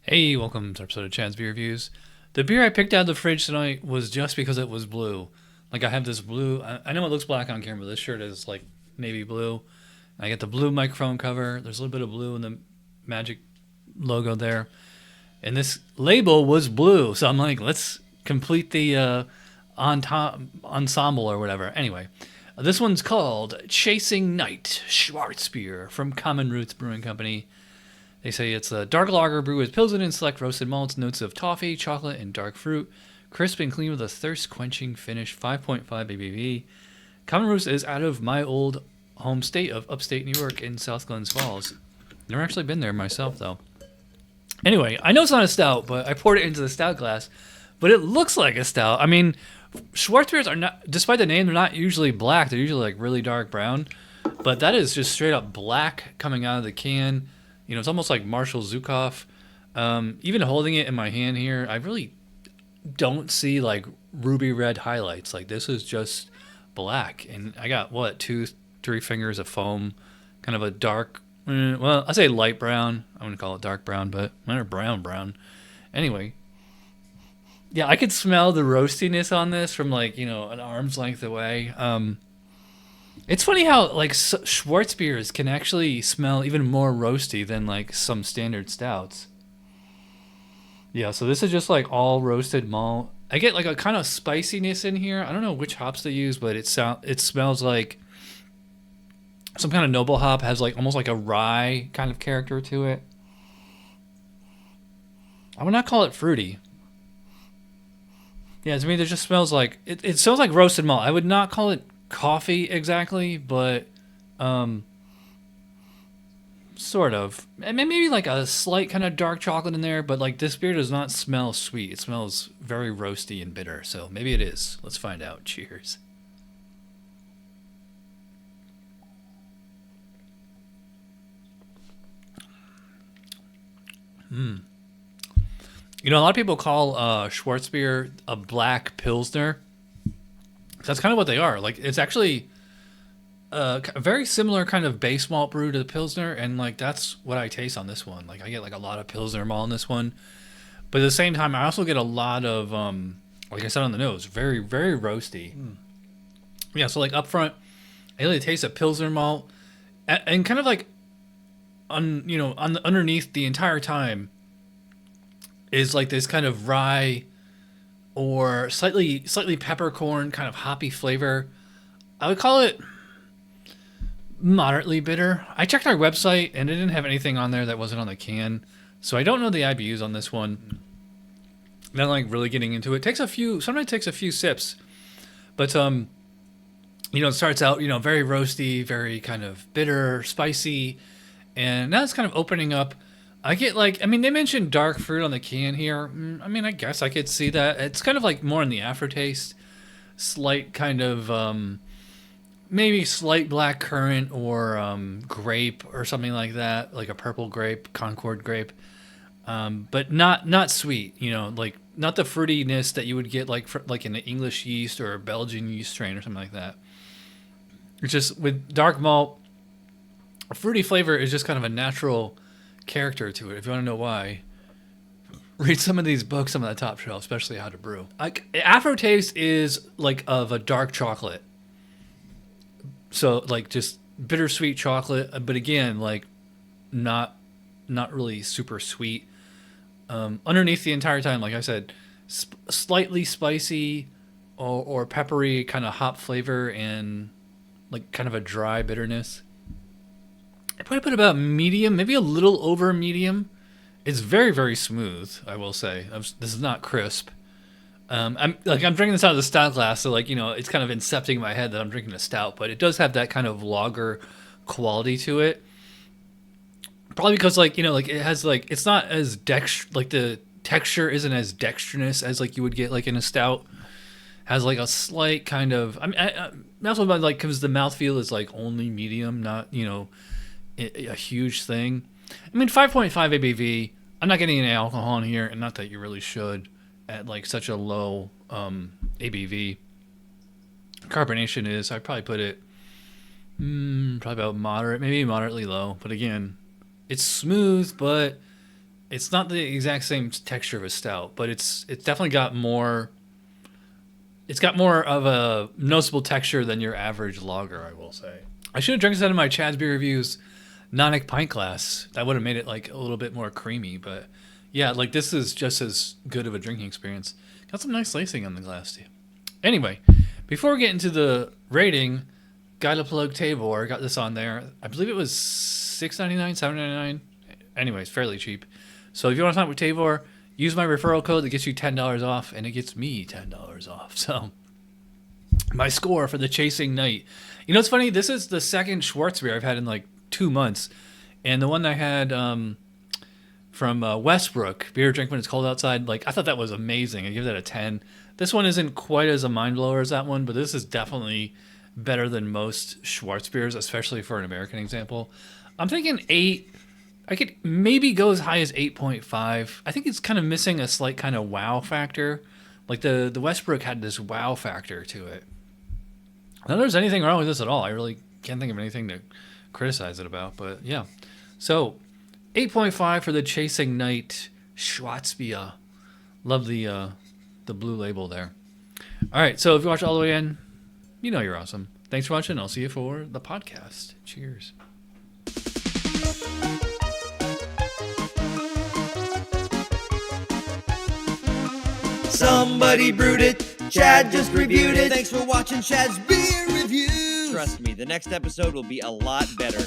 Hey, welcome to our episode of Chad's Beer Reviews. The beer I picked out of the fridge tonight was just because it was blue. Like I have this blue, I know it looks black on camera, but this shirt is like navy blue. I get the blue microphone cover. There's a little bit of blue in the Magic logo there. And this label was blue. So I'm like, let's complete the ensemble or whatever. Anyway, this one's called Chasing Night schwarzbier from Common Roots Brewing Company. They say it's a dark lager brewed with Pilsen and select roasted malts, notes of toffee, chocolate, and dark fruit. Crisp and clean with a thirst-quenching finish, 5.5 ABV. Common Roots is out of my old home state of upstate New York in South Glens Falls. Never actually been there myself, though. Anyway, I know it's not a stout, but I poured it into the stout glass. But it looks like a stout. I mean, schwarzbiers are not, despite the name, they're not usually black. They're usually like really dark brown. But that is just straight up black coming out of the can. You know, it's almost like Marshall Zukov. Even holding it in my hand here, I really don't see like ruby red highlights. Like this is just black. And I got, what, 2-3 fingers of foam. Kind of a dark, well, I say light brown. I wouldn't call it dark brown, but mine are brown. Anyway. Yeah, I could smell the roastiness on this from like, you know, an arm's length away. It's funny how like Schwarzbiers can actually smell even more roasty than like some standard stouts. Yeah, so this is just like all roasted malt. I get like a kind of spiciness in here. I don't know which hops they use, but it smells like some kind of noble hop has like almost like a rye kind of character to it. I would not call it fruity. Yeah, to me, it just smells like it smells like roasted malt. I would not call it coffee exactly, but sort of. And maybe like a slight kind of dark chocolate in there, but like this beer does not smell sweet. It smells very roasty and bitter. So maybe it is. Let's find out. Cheers. You know, a lot of people call Schwarzbier a black Pilsner. That's kind of what they are. Like, it's actually a very similar kind of base malt brew to the Pilsner, and like that's what I taste on this one. Like, I get like a lot of Pilsner malt in this one, but at the same time, I also get a lot of, like I said on the nose, very very roasty. Yeah, so like up front, I really taste a Pilsner malt, and kind of like underneath the entire time is like this kind of rye or slightly peppercorn kind of hoppy flavor. I would call it moderately bitter. I checked our website and it didn't have anything on there that wasn't on the can, so I don't know the IBUs on this one. Not like really getting into it. Sometimes takes a few sips, but it starts out very roasty, very kind of bitter, spicy, and now it's kind of opening up. I get they mentioned dark fruit on the can here. I mean, I guess I could see that. It's kind of like more in the aftertaste. Slight kind of, maybe slight black currant or grape or something like that. Like a purple grape, Concord grape. But not sweet, like not the fruitiness that you would get like in an English yeast or a Belgian yeast strain or something like that. It's just with dark malt, a fruity flavor is just kind of a natural character to it. If you want to know why, read some of these books on the top shelf, especially how to brew. Like aftertaste is like of a dark chocolate, so like just bittersweet chocolate, but again like not really super sweet. Underneath the entire time, like I said, slightly spicy or peppery kind of hop flavor and like kind of a dry bitterness. I probably put about medium, maybe a little over medium. It's very, very smooth, I will say. This is not crisp. I'm drinking this out of the stout glass, so it's kind of incepting in my head that I'm drinking a stout, but it does have that kind of lager quality to it. Probably because it has it's not as the texture isn't as dextrinous as you would get in a stout. Has a slight kind of that's what about because the mouthfeel is only medium, not a huge thing. I mean, 5.5 ABV. I'm not getting any alcohol in here, and not that you really should at such a low ABV. Carbonation is, I'd probably put it probably about moderate, maybe moderately low. But again, it's smooth, but It's not the exact same texture of a stout, but it's definitely got more. It's got more of a noticeable texture than your average lager, I will say. I should have drunk this out of my Chad's Beer Reviews Nonic pint glass. That would have made it like a little bit more creamy, but yeah, like this is just as good of a drinking experience. Got some nice lacing on the glass too. Anyway, before we get into the rating, gotta plug 𝓑𝓻. Got this on there. I believe it was $6.99, $7.99. Anyways, fairly cheap. So if you want to sign up with 𝓑𝓻, use my referral code that gets you $10 off, and it gets me $10 off. So my score for the Chasing Night. You know what's funny? This is the second schwarzbier I've had in like 2 months, and the one I had from Westbrook, beer drink when it's cold outside, like I thought that was amazing. I give that a 10. This one isn't quite as a mind blower as that one, but this is definitely better than most schwarzbiers, especially for an American example. I'm thinking 8. I could maybe go as high as 8.5. I think it's kind of missing a slight kind of wow factor. Like the Westbrook had this wow factor to it. I don't know if there's anything wrong with this at all. I really can't think of anything to criticize it about, but yeah. So 8.5 for the Chasing Night schwarzbier. Love the blue label there. All right, so if you watch all the way in, you know you're awesome. Thanks for watching. I'll see you for the podcast. Cheers. Somebody brewed it. Chad just reviewed it. Thanks for watching Chad's Beer Reviews. Trust me, the next episode will be a lot better.